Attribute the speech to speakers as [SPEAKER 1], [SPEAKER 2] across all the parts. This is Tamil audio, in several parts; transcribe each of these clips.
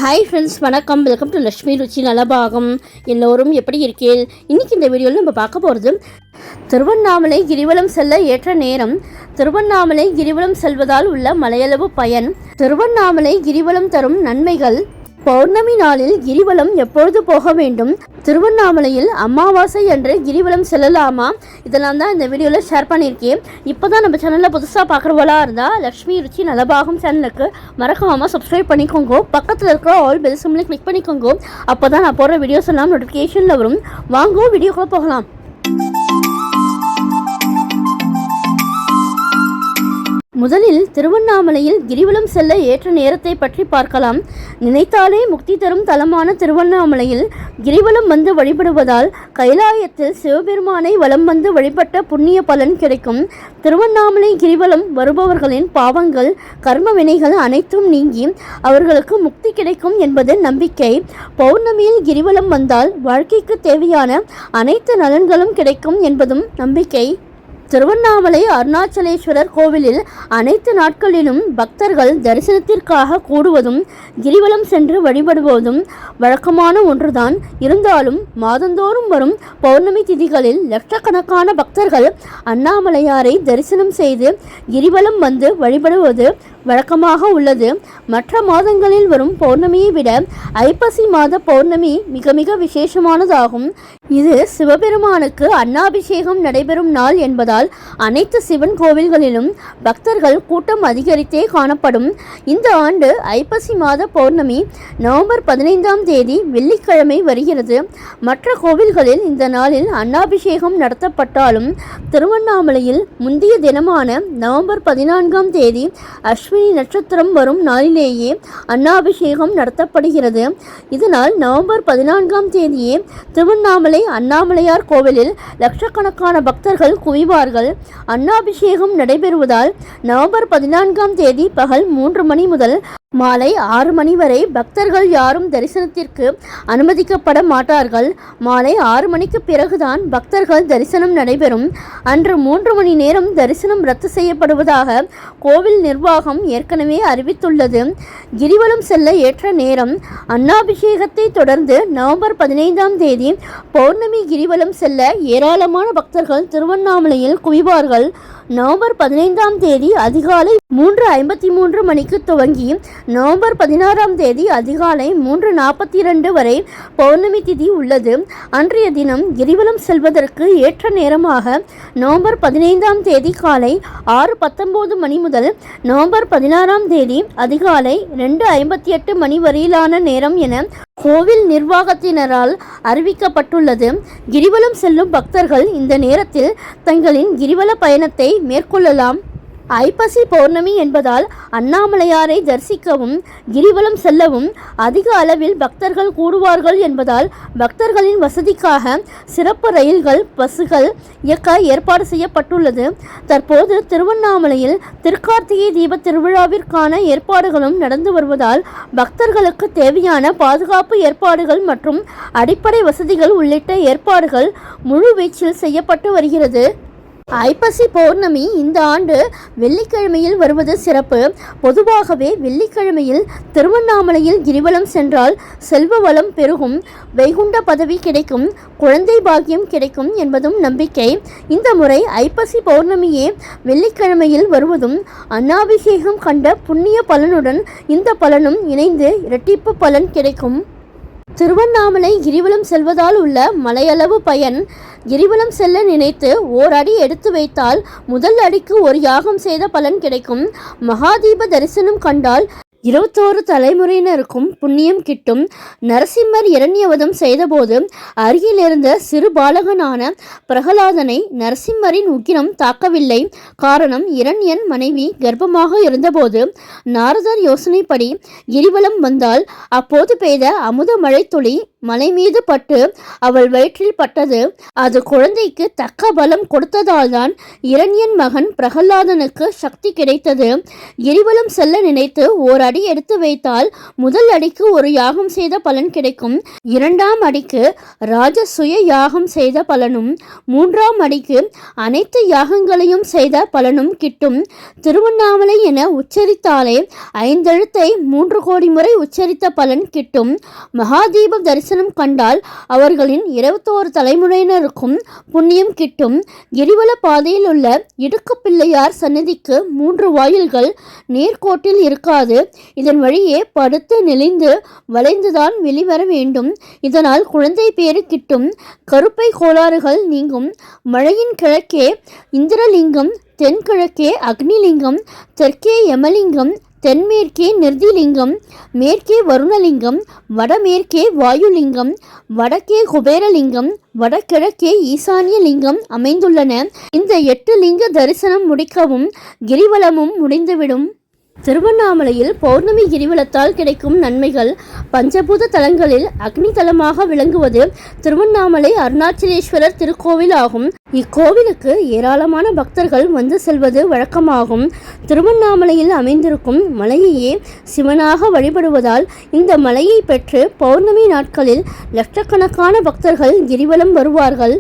[SPEAKER 1] ஹாய் ஃப்ரெண்ட்ஸ், வணக்கம். வெல்கம் டு லக்ஷ்மி ருச்சி நலபாகம். எல்லோரும் எப்படி இருக்கீர்கள்? இன்றைக்கி இந்த வீடியோவில் நம்ம பார்க்க போகிறது திருவண்ணாமலை கிரிவலம் செல்ல ஏற்ற நேரம், திருவண்ணாமலை கிரிவலம் செல்வதால் உள்ள மலையளவு பயன், திருவண்ணாமலை கிரிவலம் தரும் நன்மைகள், பௌர்ணமி நாளில் கிரிவலம் எப்பொழுது போக வேண்டும், திருவண்ணாமலையில் அமாவாசை அன்று கிரிவலம் செல்லலாமா, இதெல்லாம் தான் இந்த வீடியோவில் ஷேர் பண்ணியிருக்கேன். இப்போ தான் நம்ம சேனலில் புதுசாக பார்க்குறவளா இருந்தால் லக்ஷ்மி ருச்சி நலபாகம் சேனலுக்கு மறக்காமல் சப்ஸ்கிரைப் பண்ணிக்கோங்க. பக்கத்தில் இருக்கிற ஆல் பெல் சிம்மில் கிளிக் பண்ணிக்கோங்க. அப்போ தான் நான் போடுற வீடியோஸ் எல்லாம் நோட்டிஃபிகேஷனில் வரும். வாங்க வீடியோக்குள்ளே போகலாம். முதலில் திருவண்ணாமலையில் கிரிவலம் செல்ல ஏற்ற நேரத்தை பற்றி பார்க்கலாம். நினைத்தாலே முக்தி தரும் தலமான திருவண்ணாமலையில் கிரிவலம் வந்து வழிபடுவதால் கைலாயத்தில் சிவபெருமானை வலம் வந்து வழிபட்ட புண்ணிய பலன் கிடைக்கும். திருவண்ணாமலை கிரிவலம் வருபவர்களின் பாவங்கள், கர்ம வினைகள் அனைத்தும் நீங்கி அவர்களுக்கு முக்தி கிடைக்கும் என்பது நம்பிக்கை. பௌர்ணமியில் கிரிவலம் வந்தால் வாழ்க்கைக்கு தேவையான அனைத்து நலன்களும் கிடைக்கும் என்பதும் நம்பிக்கை. திருவண்ணாமலை அருணாச்சலேஸ்வரர் கோவிலில் அனைத்து நாட்களிலும் பக்தர்கள் தரிசனத்திற்காக கூடுவதும் கிரிவலம் சென்று வழிபடுவதும் வழக்கமான ஒன்றுதான். இருந்தாலும் மாதந்தோறும் வரும் பௌர்ணமி திதிகளில் லட்சக்கணக்கான பக்தர்கள் அண்ணாமலையாரை தரிசனம் செய்து கிரிவலம் வந்து வழிபடுவது வழக்கமாக உள்ளது. மற்ற மாதங்களில் வரும் பௌர்ணமியை விட ஐப்பசி மாத பௌர்ணமி மிக மிக விசேஷமானதாகும். இது சிவபெருமானுக்கு அன்னாபிஷேகம் நடைபெறும் நாள் என்பதால் அனைத்து சிவன் கோவில்களிலும் பக்தர்கள் கூட்டம் அதிகரித்தே காணப்படும். இந்த ஆண்டு ஐப்பசி மாத பௌர்ணமி நவம்பர் 15ஆம் தேதி வெள்ளிக்கிழமை வருகிறது. மற்ற கோவில்களில் இந்த நாளில் அன்னாபிஷேகம் நடத்தப்பட்டாலும் திருவண்ணாமலையில் முந்தைய தினமான நவம்பர் 14ஆம் தேதி அஸ்வினி நட்சத்திரம் வரும் நாளிலேயே அன்னாபிஷேகம் நடத்தப்படுகிறது. இதனால் நவம்பர் 14ஆம் தேதியே திருவண்ணாமலை அண்ணாமலையார் கோவிலில் லட்சக்கணக்கான பக்தர்கள் குவிவார்கள். அன்னாபிஷேகம் நடைபெறுவதால் நவம்பர் 14ஆம் தேதி பகல் 3 மணி முதல் மாலை 6 மணி வரை பக்தர்கள் யாரும் தரிசனத்திற்கு அனுமதிக்கப்பட மாட்டார்கள். மாலை 6 மணிக்கு பிறகுதான் பக்தர்கள் தரிசனம் நடைபெறும். அன்று 3 மணி நேரம் தரிசனம் ரத்து செய்யப்படுவதாக கோவில் நிர்வாகம் ஏற்கனவே அறிவித்துள்ளது. கிரிவலம் செல்ல ஏற்ற நேரம், அன்னாபிஷேகத்தை தொடர்ந்து நவம்பர் 15ஆம் தேதி பௌர்ணமி கிரிவலம் செல்ல ஏராளமான பக்தர்கள் திருவண்ணாமலையில் குவிவார்கள். நவம்பர் 15ஆம் தேதி அதிகாலை 3:53 மணிக்கு துவங்கி நவம்பர் 16ஆம் தேதி அதிகாலை 3:42 வரை பௌர்ணமி திதி உள்ளது. அன்றைய தினம் கிரிவலம் செல்வதற்கு ஏற்ற நேரமாக நவம்பர் 15ஆம் தேதி காலை 6:19 மணி முதல் நவம்பர் 16ஆம் தேதி அதிகாலை 2:58 மணி வரையிலான நேரம் என கோவில் நிர்வாகத்தினரால் அறிவிக்கப்பட்டுள்ளது. கிரிவலம் செல்லும் பக்தர்கள் இந்த நேரத்தில் தங்களின் கிரிவல பயணத்தை மேற்கொள்ளலாம். ஐப்பசி பௌர்ணமி என்பதால் அண்ணாமலையாரை தரிசிக்கவும் கிரிவலம் செல்லவும் அதிக அளவில் பக்தர்கள் கூடுவார்கள் என்பதால் பக்தர்களின் வசதிக்காக சிறப்பு ரயில்கள், பஸ்கள் இயக்க ஏற்பாடு செய்யப்பட்டுள்ளது. தற்போது திருவண்ணாமலையில் திருக்கார்த்திகை தீப திருவிழாவிற்கான ஏற்பாடுகளும் நடந்து வருவதால் பக்தர்களுக்கு தேவையான பாதுகாப்பு ஏற்பாடுகள் மற்றும் அடிப்படை வசதிகள் உள்ளிட்ட ஏற்பாடுகள் முழு வீச்சில் செய்யப்பட்டு வருகிறது. ஐப்பசி பௌர்ணமி இந்த ஆண்டு வெள்ளிக்கிழமையில் வருவது சிறப்பு. பொதுவாகவே வெள்ளிக்கிழமையில் திருவண்ணாமலையில் கிரிவலம் சென்றால் செல்வ வளம் பெருகும், வைகுண்ட பதவி கிடைக்கும், குழந்தை பாக்கியம் கிடைக்கும் என்பதும் நம்பிக்கை. இந்த முறை ஐப்பசி பௌர்ணமியே வெள்ளிக்கிழமையில் வருவதும் அன்னாபிஷேகம் கண்ட புண்ணிய பலனுடன் இந்த பலனும் இணைந்து இரட்டிப்பு பலன் கிடைக்கும். திருவண்ணாமலை கிரிவலம் செல்வதால் உள்ள மலையளவு பயன், கிரிவலம் செல்ல நினைத்து ஓர் அடி எடுத்து வைத்தால் முதல் அடிக்கு ஒரு யாகம் செய்த பலன் கிடைக்கும். மகாதீப தரிசனம் கண்டால் 21 தலைமுறையினருக்கும் புண்ணியம் கிட்டும். நரசிம்மர் இரண்யவதம் செய்தபோது அருகில் இருந்த சிறு பாலகனான பிரகலாதனை நரசிம்மரின் உக்கிரம் தாக்கவில்லை. காரணம், இரண்யன் மனைவி கர்ப்பமாக இருந்தபோது நாரதர் யோசனைப்படி கிரிவலம் வந்தால் அப்போது பெய்த அமுத மழை துளி மலை மீது பட்டு அவள் வயிற்றில் பட்டது. அது குழந்தைக்கு தக்க பலம் கொடுத்ததால்தான் இரண்யன் மகன் பிரகலாதனுக்கு சக்தி கிடைத்தது. கிரிவலம் செல்ல நினைத்து ஓர் அடி எடுத்து வைத்தால் முதல் அடிக்கு ஒரு யாகம் செய்த பலன் கிடைக்கும், இரண்டாம் அடிக்கு ராஜசுய யாகம் செய்த பலனும், மூன்றாம் அடிக்கு அனைத்து யாகங்களையும் செய்த பலனும் கிட்டும். திருவண்ணாமலை என உச்சரித்தாலே 5 எழுத்தை 3 கோடி முறை உச்சரித்த பலன் கிட்டும். மகாதீப தரிசனம் கண்டால் அவர்களின் 21 தலைமுறையினருக்கும் புண்ணியம் கிட்டும். கிரிவல பாதையில் உள்ள இடுக்கு பிள்ளையார் சன்னதிக்கு 3 வாயில்கள் நேர்கோட்டில் இருக்காது. இதன் வழியே படுத்து நெளிந்து வளைந்துதான் வெளிவர வேண்டும். இதனால் குழந்தை பேறு கிட்டும், கருப்பை கோளாறுகள் நீங்கும். மழையின் கிழக்கே இந்திரலிங்கம், தென்கிழக்கே அக்னிலிங்கம், தெற்கே யமலிங்கம், தென்மேற்கே நிர்திலிங்கம், மேற்கே வருணலிங்கம், வடமேற்கே வாயுலிங்கம், வடக்கே குபேரலிங்கம், வடகிழக்கே ஈசானிய லிங்கம் அமைந்துள்ளன. இந்த 8 லிங்க தரிசனம் முடிக்கவும் கிரிவலமும் முடிந்துவிடும். திருவண்ணாமலையில் பௌர்ணமி கிரிவலத்தால் கிடைக்கும் நன்மைகள். பஞ்சபூத தலங்களில் அக்னி தலமாக விளங்குவது திருவண்ணாமலை அருணாச்சலேஸ்வரர் திருக்கோவில் ஆகும். இக்கோவிலுக்கு ஏராளமான பக்தர்கள் வந்து செல்வது வழக்கமாகும். திருவண்ணாமலையில் அமைந்திருக்கும் மலையையே சிவனாக வழிபடுவதால் இந்த மலையை பெற்று பௌர்ணமி நாட்களில் லட்சக்கணக்கான பக்தர்கள் கிரிவலம் வருவார்கள்.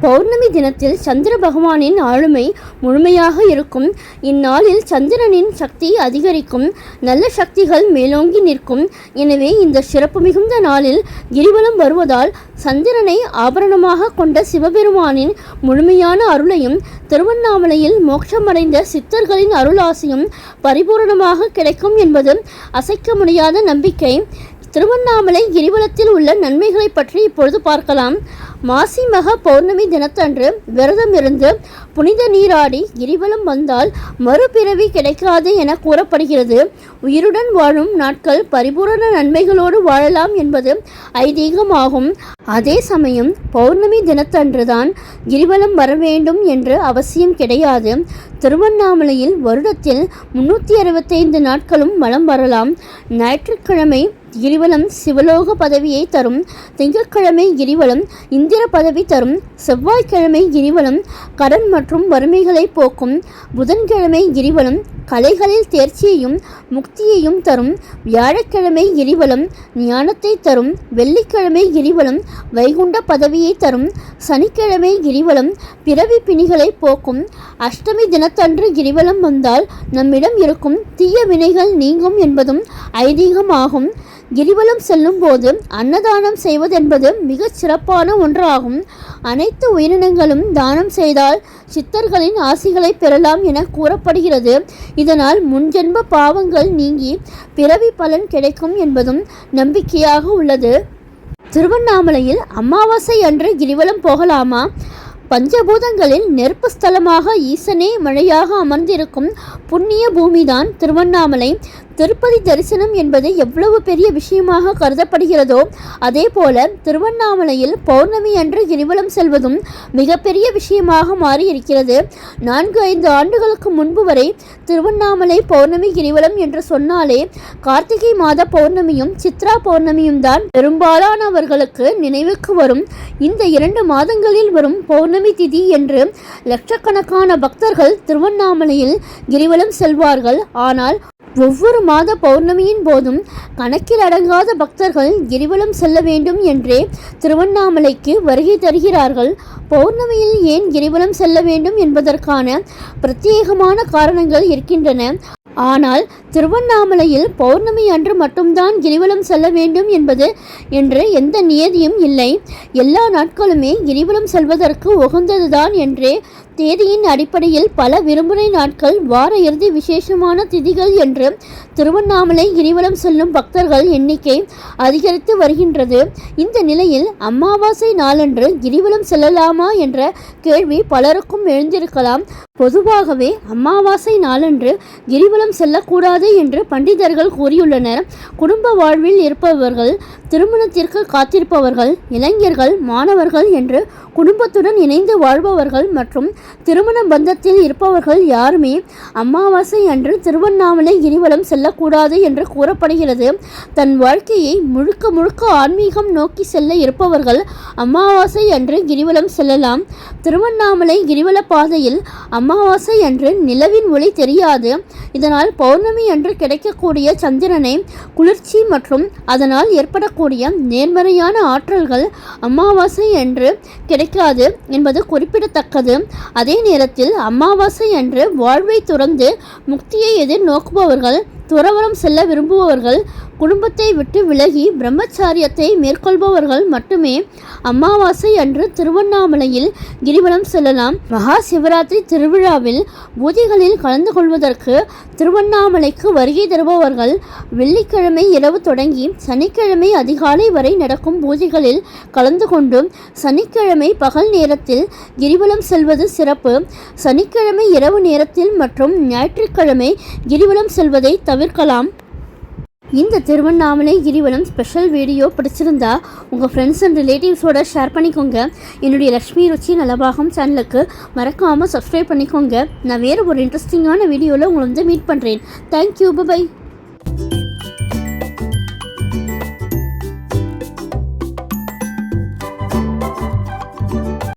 [SPEAKER 1] பௌர்ணமி தினத்தில் சந்திர பகவானின் ஆளுமை முழுமையாக இருக்கும். இந்நாளில் சந்திரனின் சக்தி அதிகரிக்கும், நல்ல சக்திகள் மேலோங்கி நிற்கும். எனவே இந்த சிறப்பு மிகுந்த நாளில் கிரிவலம் வருவதால் சந்திரனை ஆபரணமாக கொண்ட சிவபெருமானின் முழுமையான அருளையும் திருவண்ணாமலையில் மோட்சமடைந்த சித்தர்களின் அருளாசியும் பரிபூரணமாக கிடைக்கும் என்பது அசைக்க முடியாத நம்பிக்கை. திருவண்ணாமலை கிரிவலத்தில் உள்ள நன்மைகளை பற்றி இப்பொழுது பார்க்கலாம். மாசி மக பௌர்ணமி தினத்தன்று விரதம் இருந்து புனித நீராடி கிரிவலம் வந்தால் மறுபிறவி கிடைக்காது என கூறப்படுகிறது. உயிருடன் வாழும் நாட்கள் பரிபூரண நன்மைகளோடு வாழலாம் என்பது ஐதீகமாகும். அதே சமயம் பௌர்ணமி தினத்தன்றுதான் கிரிவலம் வர வேண்டும் என்று அவசியம் கிடையாது. திருவண்ணாமலையில் வருடத்தில் 365 நாட்களும் வலம் வரலாம். ஞாயிற்றுக்கிழமை கிரிவலம் சிவலோக பதவியை தரும், திங்கட்கிழமை கிரிவலம் இந்திர பதவி தரும், செவ்வாய்க்கிழமை கிரிவலம் கடன் மற்றும் வறுமைகளை போக்கும், புதன்கிழமை கிரிவலம் கலைகளில் தேர்ச்சியையும் முக்தியையும் தரும், வியாழக்கிழமை கிரிவலம் ஞானத்தை தரும், வெள்ளிக்கிழமை கிரிவலம் வைகுண்ட பதவியை தரும், சனிக்கிழமை கிரிவலம் பிறவி பிணிகளை போக்கும். அஷ்டமி தினத்தன்று கிரிவலம் வந்தால் நம்மிடம் இருக்கும் தீய வினைகள் நீங்கும் என்பதும் ஐதீகமாகும். கிரிவலம் செல்லும் போது அன்னதானம் செய்வதென்பது மிகச் சிறப்பான ஒன்றாகும். அனைத்து உயிரினங்களும் தானம் செய்தால் சித்தர்களின் ஆசிகளை பெறலாம் என கூறப்படுகிறது. இதனால் முன்ஜென்ம பாவங்கள் நீங்கி பிறவி பலன் கிடைக்கும் என்பதும் நம்பிக்கையாக உள்ளது. திருவண்ணாமலையில் அமாவாசை அன்று கிரிவலம் போகலாமா? பஞ்சபூதங்களில் நெருப்பு ஸ்தலமாக ஈசனே மழையாக அமர்ந்திருக்கும் புண்ணிய பூமிதான் திருவண்ணாமலை. திருப்பதி தரிசனம் என்பது எவ்வளவு பெரிய விஷயமாக கருதப்படுகிறதோ அதே போல திருவண்ணாமலையில் பௌர்ணமி அன்று கிரிவலம் செல்வதும் மிகப்பெரிய விஷயமாக மாறி இருக்கிறது. 4-5 ஆண்டுகளுக்கு முன்பு வரை திருவண்ணாமலை பௌர்ணமி கிரிவலம் என்று சொன்னாலே கார்த்திகை மாத பௌர்ணமியும் சித்ரா பௌர்ணமியும் தான் பெரும்பாலானவர்களுக்கு நினைவுக்கு வரும். இந்த 2 மாதங்களில் வரும் பௌர்ணமி திதி என்று லட்சக்கணக்கான பக்தர்கள் திருவண்ணாமலையில் கிரிவலம் செல்வார்கள். ஆனால் ஒவ்வொரு மாத பௌர்ணமியின் போதும் கணக்கில் அடங்காத பக்தர்கள் கிரிவலம் செல்ல வேண்டும் என்றே திருவண்ணாமலைக்கு வருகை தருகிறார்கள். பௌர்ணமியில் ஏன் கிரிவலம் செல்ல வேண்டும் என்பதற்கான பிரத்யேகமான காரணங்கள் இருக்கின்றன. ஆனால் திருவண்ணாமலையில் பௌர்ணமி அன்று மட்டும்தான் கிரிவலம் செல்ல வேண்டும் என்பது என்று எந்த நியதியும் இல்லை. எல்லா நாட்களுமே கிரிவலம் செல்வதற்கு உகந்ததுதான் என்றே தேதியின் அடிப்படையில் பல விடுமுறை நாட்கள், வார இறுதி விசேஷமான திதிகள் என்று திருவண்ணாமலை கிரிவலம் செல்லும் பக்தர்கள் எண்ணிக்கை அதிகரித்து வருகின்றது. இந்த நிலையில் அமாவாசை நாளன்று கிரிவலம் செல்லலாமா என்ற கேள்வி பலருக்கும் எழுந்திருக்கலாம். பொதுவாகவே அமாவாசை நாளன்று கிரிவலம் செல்லக்கூடாது என்று பண்டிதர்கள் கூறியுள்ளனர். குடும்ப வாழ்வில் இருப்பவர்கள் திருமணத்திற்கு காத்திருப்பவர்கள், இளைஞர்கள், மாணவர்கள் என்று குடும்பத்துடன் இணைந்து வாழ்பவர்கள் மற்றும் திருமண பந்தத்தில் இருப்பவர்கள் யாருமே அமாவாசை அன்று திருவண்ணாமலை கிரிவலம் செல்லக்கூடாது என்று கூறப்படுகிறது. தன் வாழ்க்கையை முழுக்க முழுக்க ஆன்மீகம் நோக்கி செல்ல இருப்பவர்கள் அமாவாசை அன்று கிரிவலம் செல்லலாம். திருவண்ணாமலை கிரிவல பாதையில் அமாவாசை அன்று நிலவின் ஒளி தெரியாது. இதனால் பௌர்ணமி அன்று கிடைக்கக்கூடிய சந்திரனை குளிர்ச்சி மற்றும் அதனால் ஏற்படக்கூடிய நேர்மறையான ஆற்றல்கள் அமாவாசை அன்று கிடைக்காது என்பது குறிப்பிடத்தக்கது. அதே நேரத்தில் அமாவாசை அன்று வாழ்வை துறந்து முக்தியை எதிர்நோக்குபவர்கள், துறவரம் செல்ல விரும்புபவர்கள், குடும்பத்தை விட்டு விலகி பிரம்மச்சாரியத்தை மேற்கொள்பவர்கள் மட்டுமே அமாவாசை அன்று திருவண்ணாமலையில் கிரிவலம் செல்லலாம். மகா சிவராத்திரி திருவிழாவில் பூஜைகளில் கலந்து கொள்வதற்கு திருவண்ணாமலைக்கு வருகை தருபவர்கள் வெள்ளிக்கிழமை இரவு தொடங்கி சனிக்கிழமை அதிகாலை வரை நடக்கும் பூஜைகளில் கலந்து கொண்டும் சனிக்கிழமை பகல் நேரத்தில் கிரிவலம் செல்வது சிறப்பு. சனிக்கிழமை இரவு நேரத்தில் மற்றும் ஞாயிற்றுக்கிழமை கிரிவலம் செல்வதை தவிர்க்கலாம். இந்த திருவண்ணாமலை கிரிவலம் ஸ்பெஷல் வீடியோ பிடிச்சிருந்தா உங்கள் ஃப்ரெண்ட்ஸ் அண்ட் ரிலேட்டிவ்ஸோட ஷேர் பண்ணிக்கோங்க. என்னுடைய லக்ஷ்மி ருச்சி நலபாகம் சேனலுக்கு மறக்காமல் சப்ஸ்கிரைப் பண்ணிக்கோங்க. நான் வேறு ஒரு இன்ட்ரெஸ்டிங்கான வீடியோவில் உங்களை மீட் பண்ணுறேன். Thank you, by.